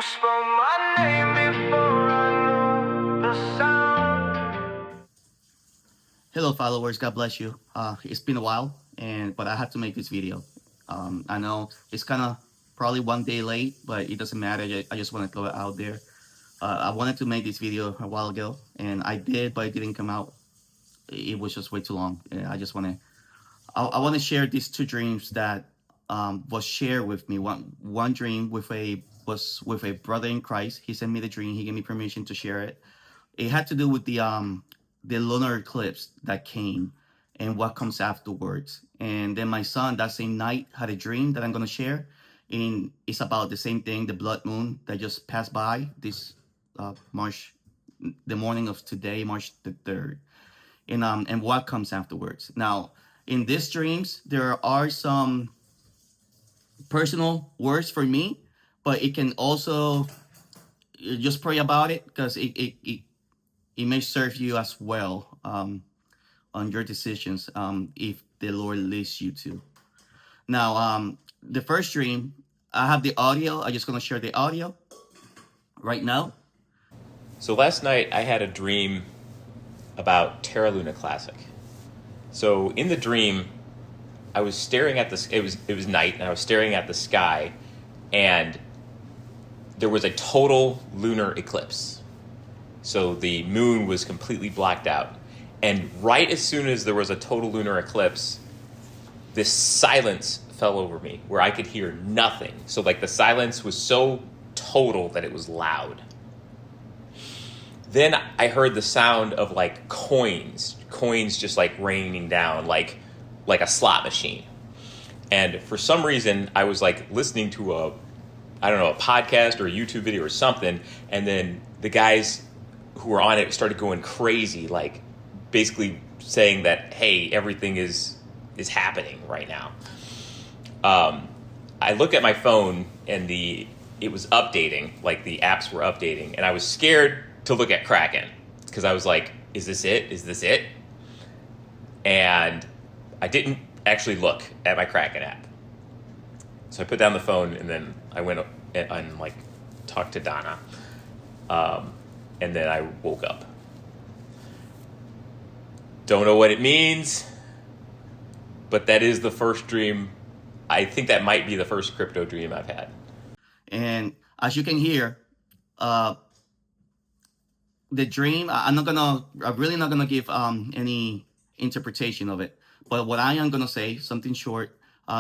spelled my name before I knew the sound. Hello, followers. God bless you. It's been a while, but I had to make this video. I know it's kind of probably one day late, but it doesn't matter. I just want to throw it out there. I wanted to make this video a while ago, and I did, but it didn't come out. It was just way too long. And I just want to. I want to share these two dreams that was shared with me. One dream was with a brother in Christ. He sent me the dream. He gave me permission to share it. It had to do with the lunar eclipse that came and what comes afterwards. And then my son that same night had a dream that I'm gonna share, and it's about the same thing, the blood moon that just passed by this March, the morning of today, March the 3rd, and what comes afterwards. Now, in these dreams, there are some personal words for me, but it can also just pray about it because it may serve you as well on your decisions if the Lord leads you to. Now, the first dream, I have the audio. I'm just going to share the audio right now. So last night I had a dream about Terra Luna Classic. So in the dream, I was staring at the. It was night, and I was staring at the sky, and there was a total lunar eclipse. So the moon was completely blacked out, and right as soon as there was a total lunar eclipse, this silence fell over me where I could hear nothing. So like the silence was so total that it was loud. Then I heard the sound of like coins just like raining down like a slot machine. And for some reason I was like listening to a podcast or a YouTube video or something, and then the guys who were on it started going crazy, like basically saying that, hey, everything is happening right now. I look at my phone and it was updating, like the apps were updating, and I was scared to look at Kraken because I was like, is this it? Is this it? And I didn't actually look at my Kraken app. So I put down the phone and then I went and like talked to Donna. And then I woke up. Don't know what it means, but that is the first dream. I think that might be the first crypto dream I've had. And as you can hear, the dream, I'm really not gonna give any interpretation of it. But what I am gonna say, something short,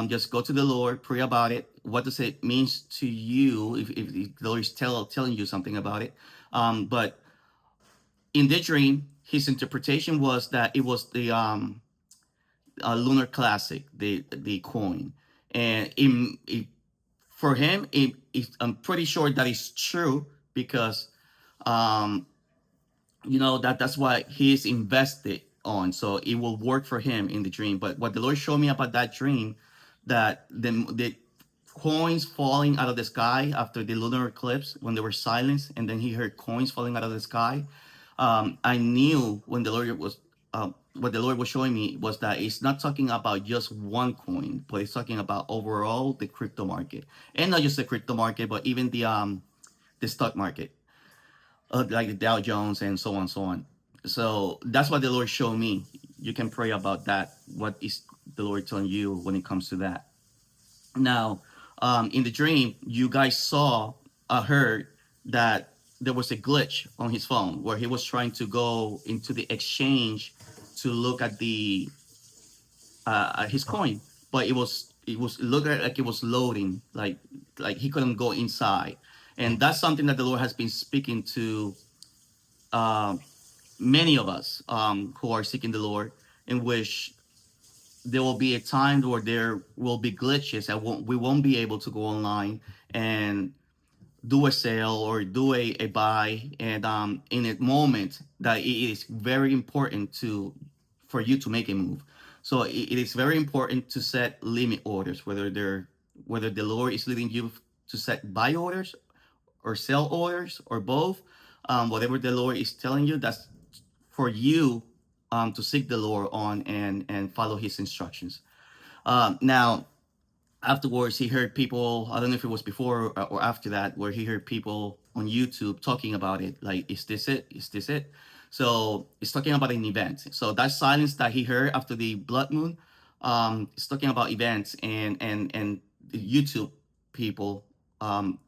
just go to the Lord, pray about it. What does it mean to you if the Lord is telling you something about it? But in the dream, his interpretation was that it was the lunar classic, the coin, and for him, I'm pretty sure that is true because that's what he's invested on, so it will work for him in the dream. But what the Lord showed me about that dream, that the coins falling out of the sky after the lunar eclipse, when there were silence, and then he heard coins falling out of the sky. I knew when the Lord was what the Lord was showing me was that it's not talking about just one coin, but it's talking about overall the crypto market, and not just the crypto market, but even the stock market, like the Dow Jones and so on and so on. So that's what the Lord showed me. You can pray about that. What is the Lord telling you when it comes to that? Now, in the dream, you guys heard that there was a glitch on his phone where he was trying to go into the exchange to look at his coin, but it looked like it was loading, like he couldn't go inside. And that's something that the Lord has been speaking to many of us who are seeking the Lord, in which there will be a time where there will be glitches and we won't be able to go online and do a sale or do a buy, and in a moment that it is very important for you to make a move. So it is very important to set limit orders, whether the Lord is leading you to set buy orders or sell orders or both. Whatever the Lord is telling you, that's for you to seek the Lord on and follow his instructions. Now, afterwards he heard people, I don't know if it was before or after that, where he heard people on YouTube talking about it, like, is this it, is this it? So it's talking about an event. So that silence that he heard after the blood moon, it's talking about events, and the YouTube people um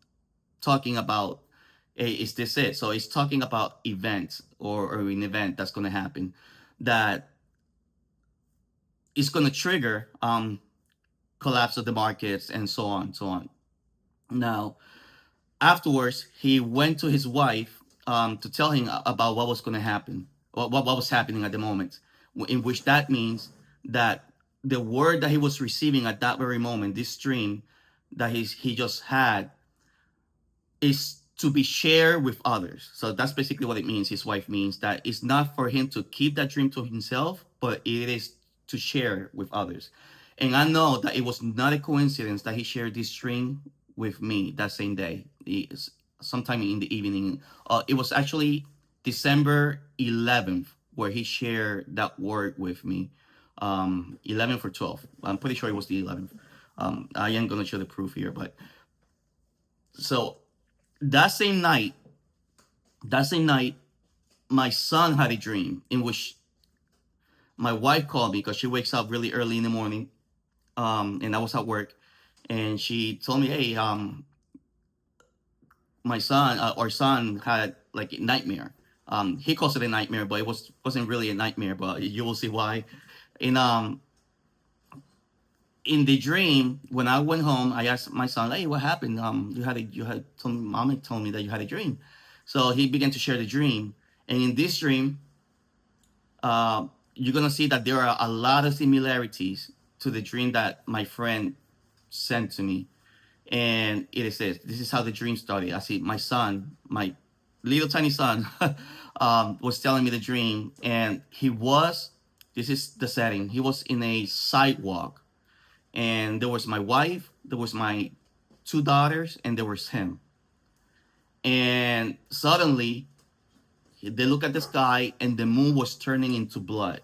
talking about, hey, is this it? So it's talking about events, or an event that's going to happen, that is going to trigger collapse of the markets, and so on, so on. Now, afterwards, he went to his wife to tell him about what was going to happen, what was happening at the moment, in which that means that the word that he was receiving at that very moment, this dream that he just had, is to be shared with others. So that's basically what it means. His wife means that it's not for him to keep that dream to himself, but it is to share with others. And I know that it was not a coincidence that he shared this dream with me that same day, sometime in the evening. It was actually December 11th where he shared that word with me. 11th or 12th. I'm pretty sure it was the 11th. I am going to show the proof here, but so that same night, my son had a dream in which my wife called me, because she wakes up really early in the morning, and I was at work, and she told me, hey, my son, our son had like a nightmare. He calls it a nightmare, but it wasn't really a nightmare, but you will see why. In the dream, when I went home, I asked my son, hey, what happened? You had told me, mommy told me that you had a dream. So he began to share the dream. And in this dream, you're gonna see that there are a lot of similarities to the dream that my friend sent to me. And it says, this is how the dream started. I see my son, my little tiny son, was telling me the dream, and this is the setting, he was in a sidewalk, and there was my wife, there was my two daughters, and there was him. And suddenly, they look at the sky, and the moon was turning into blood.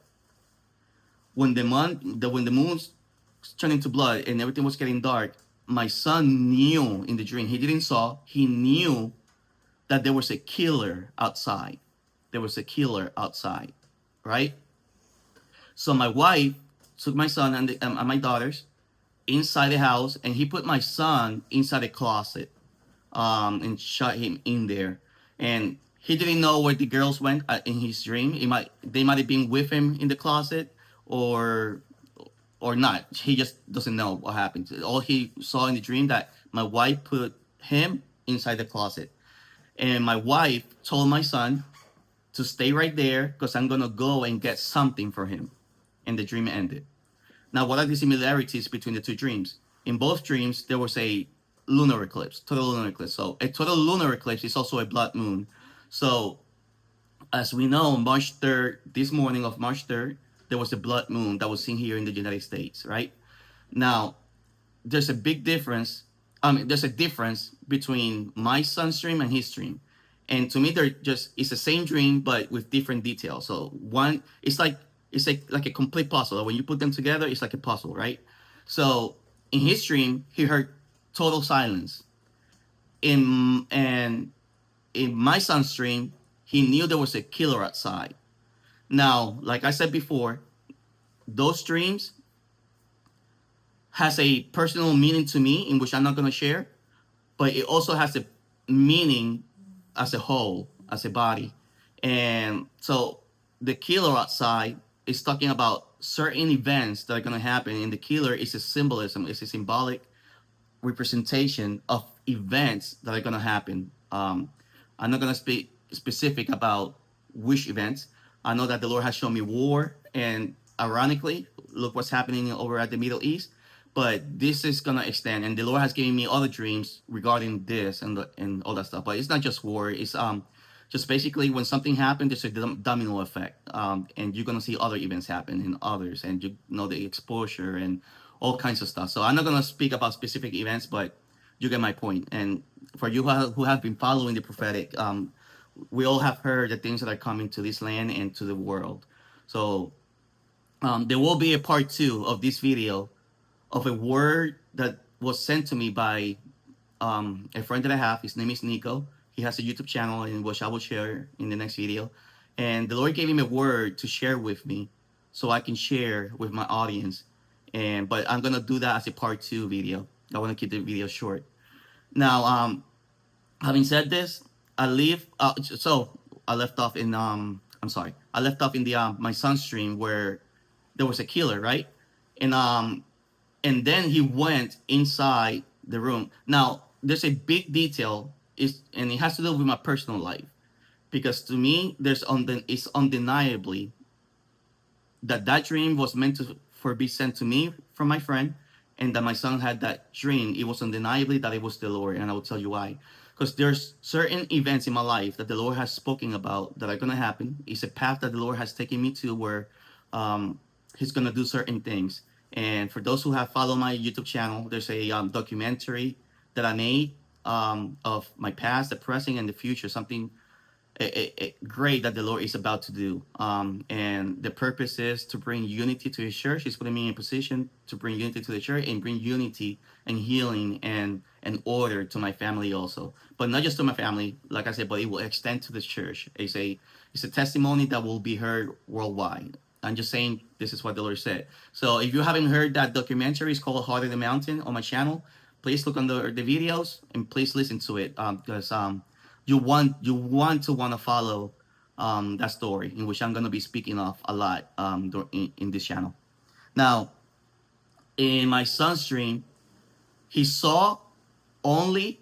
When the moon's turning into blood and everything was getting dark, my son knew in the dream. He didn't saw. He knew that there was a killer outside. There was a killer outside, right? So my wife took my son and my daughters inside the house, and he put my son inside a closet, and shut him in there. And he didn't know where the girls went in his dream. They might have been with him in the closet, or not. He just doesn't know what happened. All he saw in the dream, that my wife put him inside the closet, and my wife told my son to stay right there because I'm gonna go and get something for him. And the dream ended. Now, what are the similarities between the two dreams? In both dreams, there was a lunar eclipse, total lunar eclipse. So a total lunar eclipse is also a blood moon. So as we know, March 3rd, this morning of March 3rd, there was a blood moon that was seen here in the United States, right? Now, there's a big difference. There's a difference between my son's dream and his dream. And to me, it's the same dream, but with different details. So one, it's like a complete puzzle. When you put them together, it's like a puzzle, right? So in his dream, he heard total silence. In my son's dream, he knew there was a killer outside. Now, like I said before, those dreams has a personal meaning to me, in which I'm not going to share, but it also has a meaning as a whole, as a body. And so the killer outside is talking about certain events that are going to happen, and the killer is a symbolism, it's a symbolic representation of events that are going to happen. I'm not going to speak specific about which events. I know that the Lord has shown me war, and ironically, look what's happening over at the Middle East. But this is gonna extend, and the Lord has given me other dreams regarding this and all that stuff. But it's not just war; it's just basically when something happens, there's a domino effect, and you're gonna see other events happen in others, and you know the exposure and all kinds of stuff. So I'm not gonna speak about specific events, but you get my point. And for you who have been following the prophetic, we all have heard the things that are coming to this land and to the world. So there will be a part 2 of this video, of a word that was sent to me by a friend that I have. His name is Nico. He has a YouTube channel in which I will share in the next video. And the Lord gave him a word to share with me so I can share with my audience. And but I'm gonna do that as a part 2 video. I want to keep the video short. Now, having said this, I leave. So I left off in I'm sorry. I left off in the my son's stream where there was a killer, right? And and then he went inside the room. Now, there's a big detail, and it has to do with my personal life, because to me, it's undeniably that dream was meant to for be sent to me from my friend, and that my son had that dream. It was undeniably that it was the Lord, and I will tell you why. Because there's certain events in my life that the Lord has spoken about that are gonna happen. It's a path that the Lord has taken me to where He's gonna do certain things. And for those who have followed my YouTube channel, there's a documentary that I made of my past, the present, and the future. Something great that the Lord is about to do. And the purpose is to bring unity to His church. He's putting me in a position to bring unity to the church and bring unity and healing and order to my family also. But not just to my family, like I said, but it will extend to the church. It's a testimony that will be heard worldwide. I'm just saying this is what the Lord said. So if you haven't heard that documentary, it's called Heart of the Mountain on my channel. Please look on the videos and please listen to it because you want to follow that story in which I'm going to be speaking of a lot in this channel. Now, in my son's dream, he saw only.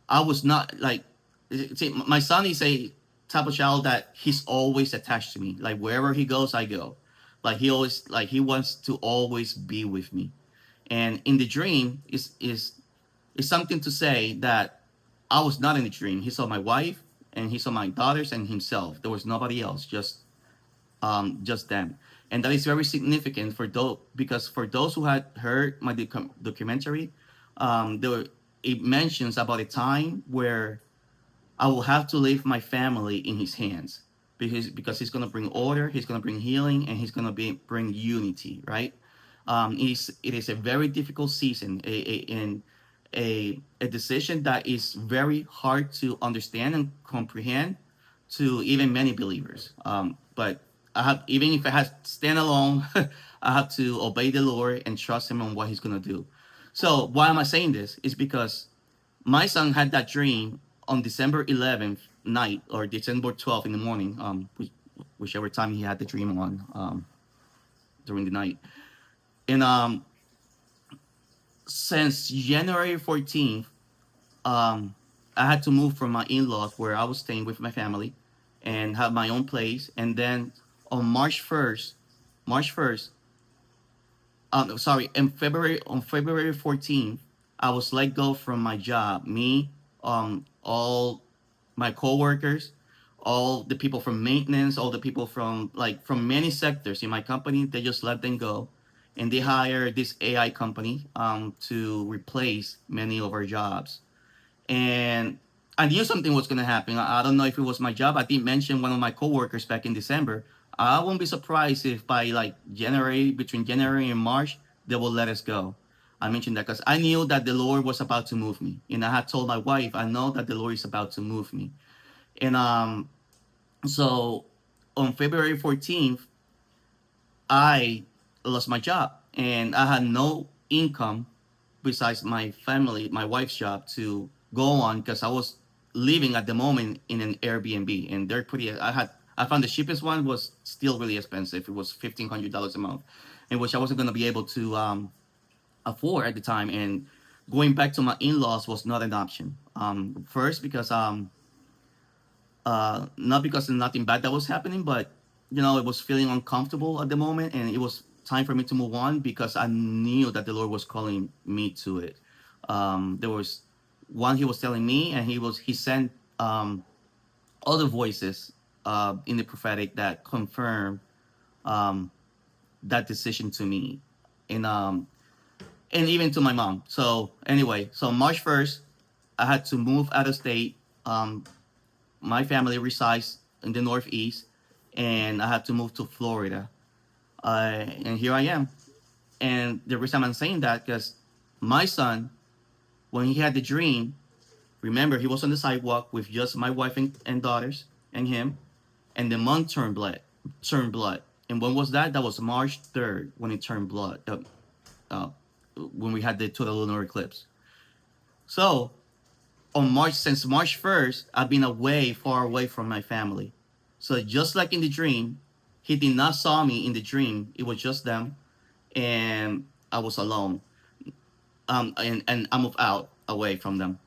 I was not like. See, my son is a type of child that he's always attached to me. Like wherever he goes, I go. Like he wants to always be with me. And in the dream is something to say that I was not in the dream. He saw my wife and he saw my daughters and himself. There was nobody else, just them. And that is very significant because for those who had heard my documentary, it mentions about a time where I will have to leave my family in His hands because He's going to bring order, He's going to bring healing, and He's going to bring unity, right? It is a very difficult season, a decision that is very hard to understand and comprehend to even many believers. But even if I have to stand alone, I have to obey the Lord and trust Him on what He's going to do. So why am I saying this? It's because my son had that dream on December 11th night or December 12th in the morning, whichever time he had the dream on during the night. And since January 14th, I had to move from my in-laws where I was staying with my family and have my own place. And then on March 1st, on February 14th, I was let go from my job. Me, all my coworkers, all the people from maintenance, all the people from many sectors in my company, they just let them go, and they hired this AI company to replace many of our jobs. And I knew something was gonna happen. I don't know if it was my job. I did mention one of my coworkers back in December. I won't be surprised if by between January and March, they will let us go. I mentioned that because I knew that the Lord was about to move me. And I had told my wife, I know that the Lord is about to move me. And so on February 14th, I lost my job. And I had no income besides my family, my wife's job to go on because I was living at the moment in an Airbnb. And they're I found the cheapest one was still really expensive. It was $1,500 a month, in which I wasn't going to be able to afford at the time, and going back to my in-laws was not an option. First, because not because of nothing bad that was happening, but it was feeling uncomfortable at the moment, and it was time for me to move on because I knew that the Lord was calling me to it. There was one He was telling me, and He sent other voices in the prophetic that confirmed that decision to me, and even to my mom. So anyway, so March 1st, I had to move out of state. My family resides in the Northeast, and I had to move to Florida. And here I am. And the reason I'm saying that because my son, when he had the dream, remember, he was on the sidewalk with just my wife and daughters and him, and the month turned blood. And when was that? That was March 3rd when it turned blood. When we had the total lunar eclipse. So since March 1st, I've been far away from my family. So just like in the dream, he did not saw me in the dream. It was just them, and I was alone. And I moved out away from them.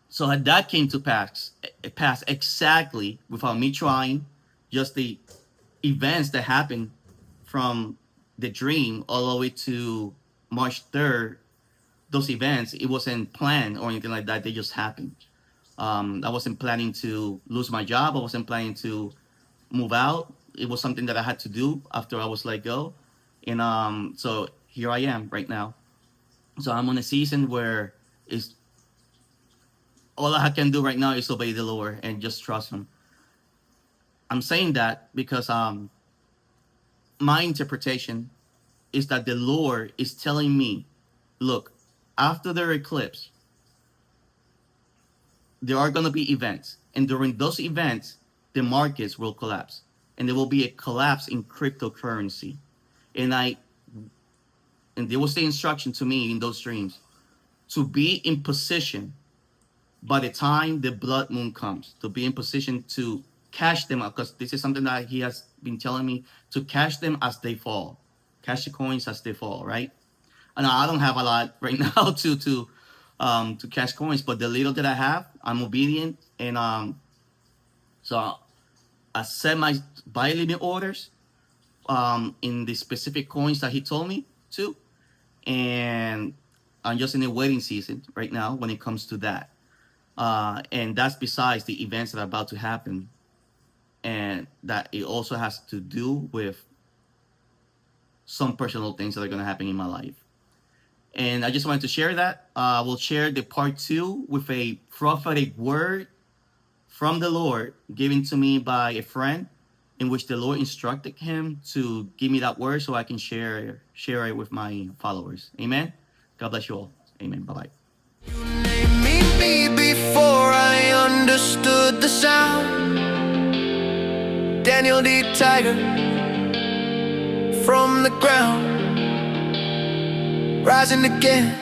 So that came to pass exactly without me trying. Just the events that happened from the dream all the way to March 3rd, those events, it wasn't planned or anything like that. They just happened. I wasn't planning to lose my job. I wasn't planning to move out. It was something that I had to do after I was let go. And so here I am right now. So I'm on a season where it's all I can do right now is obey the Lord and just trust Him. I'm saying that because my interpretation is that the Lord is telling me, look, after the eclipse, there are going to be events. And during those events, the markets will collapse. And there will be a collapse in cryptocurrency. And there was the instruction to me in those dreams to be in position by the time the blood moon comes, to be in position to cash them up, because this is something that he has been telling me, to cash them as they fall, cash the coins as they fall, right? And I don't have a lot right now to cash coins, but the little that I have, I'm obedient, and so I set my buy limit orders in the specific coins that he told me to, and I'm just in a waiting season right now when it comes to that. And that's besides the events that are about to happen, and that it also has to do with some personal things that are going to happen in my life. And I just wanted to share that. We'll share the part 2 with a prophetic word from the Lord given to me by a friend, in which the Lord instructed him to give me that word so I can share it with my followers. Amen. God bless you all. Amen. Bye-bye. You named me before I understood the sound. Daniel D. Tiger, from the ground, rising again.